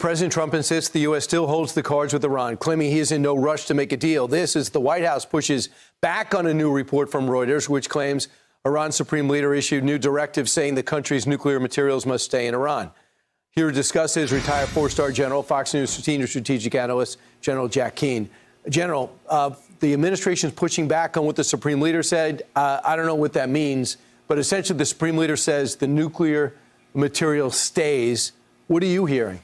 President Trump insists the U.S. still holds the cards with Iran, claiming he is in no rush to make a deal. This as the White House pushes back on a new report from Reuters, which claims Iran's supreme leader issued new directives saying the country's nuclear materials must stay in Iran. Here to discuss is retired four-star general, Fox News senior strategic analyst, General Jack Keane. General, the administration is pushing back on what the supreme leader said. I don't know what that means, but essentially the supreme leader says the nuclear material stays. What are you hearing?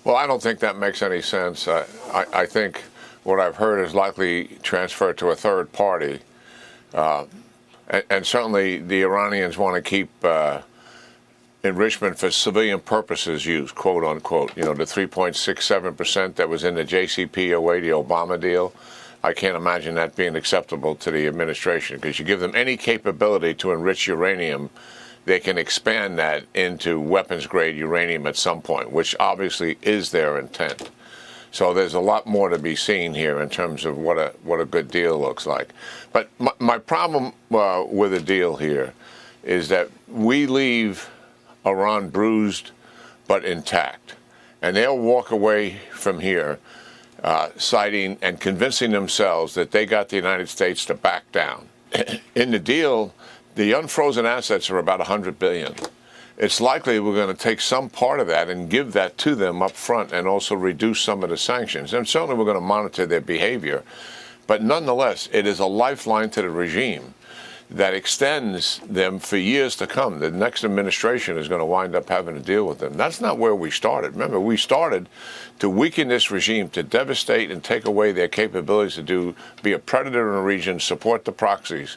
Well, I don't think that makes any sense. I think what I've heard is likely transferred to a third party. And certainly the Iranians want to keep enrichment for civilian purposes used, quote unquote. You know, the 3.67% that was in the JCPOA, the Obama deal. I can't imagine that being acceptable to the administration, because you give them any capability to enrich uranium, they can expand that into weapons-grade uranium at some point, which obviously is their intent. So there's a lot more to be seen here in terms of what a good deal looks like. But my problem with the deal here is that we leave Iran bruised but intact, and they'll walk away from here citing and convincing themselves that they got the United States to back down. In the deal, the unfrozen assets are about $100 billion. It's likely we're going to take some part of that and give that to them up front and also reduce some of the sanctions. And certainly we're going to monitor their behavior. But nonetheless, it is a lifeline to the regime that extends them for years to come. The next administration is going to wind up having to deal with them. That's not where we started. Remember, we started to weaken this regime, to devastate and take away their capabilities to be a predator in the region, support the proxies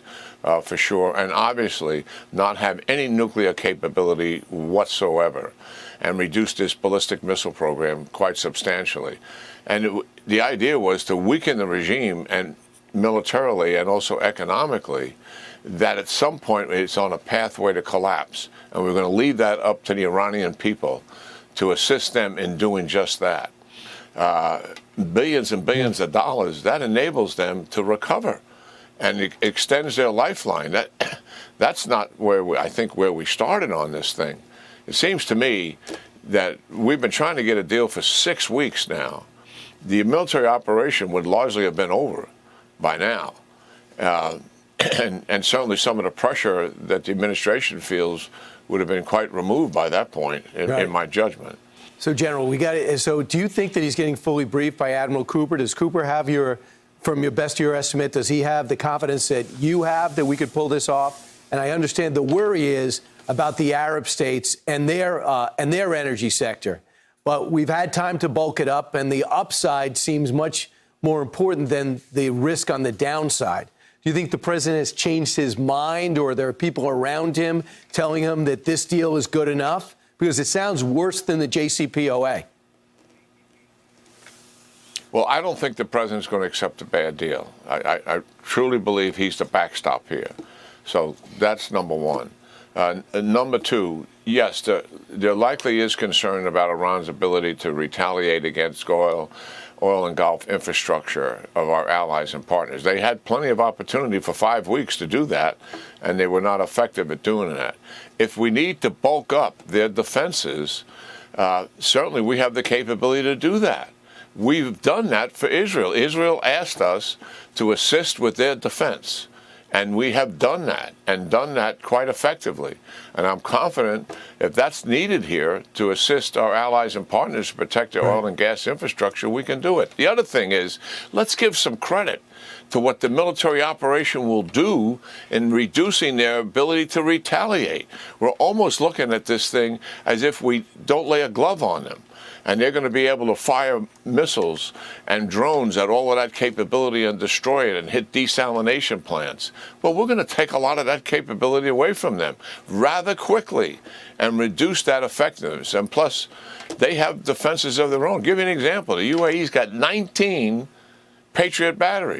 for sure, and obviously not have any nuclear capability whatsoever, and reduce this ballistic missile program quite substantially. And the idea was to weaken the regime, and militarily and also economically, that at some point it's on a pathway to collapse. And we're going to leave that up to the Iranian people to assist them in doing just that. Billions and billions of dollars, that enables them to recover. And it extends their lifeline. That's not where I think where we started on this thing. It seems to me that we've been trying to get a deal for 6 weeks now. The military operation would largely have been over by now. And certainly some of the pressure that the administration feels would have been quite removed by that point, in my judgment. So, General, we got it. So, do you think that he's getting fully briefed by Admiral Cooper? Does Cooper have from your best of your estimate, does he have the confidence that you have that we could pull this off? And I understand the worry is about the Arab states and their energy sector. But we've had time to bulk it up, and the upside seems much more important than the risk on the downside. Do you think the president has changed his mind, or there are people around him telling him that this deal is good enough? Because it sounds worse than the JCPOA. Well, I don't think the president's going to accept a bad deal. I truly believe he's the backstop here. So that's number one. Number two, yes, there likely is concern about Iran's ability to retaliate against oil and Gulf infrastructure of our allies and partners. They had plenty of opportunity for 5 weeks to do that, and they were not effective at doing that. If we need to bulk up their defenses, certainly we have the capability to do that. We've done that for Israel. Israel asked us to assist with their defense. And we have done that, and done that quite effectively. And I'm confident if that's needed here to assist our allies and partners to protect their oil and gas infrastructure, we can do it. The other thing is, let's give some credit to what the military operation will do in reducing their ability to retaliate. We're almost looking at this thing as if we don't lay a glove on them. And they're going to be able to fire missiles and drones at all of that capability and destroy it and hit desalination plants. Well, we're going to take a lot of that capability away from them rather quickly and reduce that effectiveness. And plus, they have defenses of their own. Give you an example. The UAE's got 19 Patriot batteries.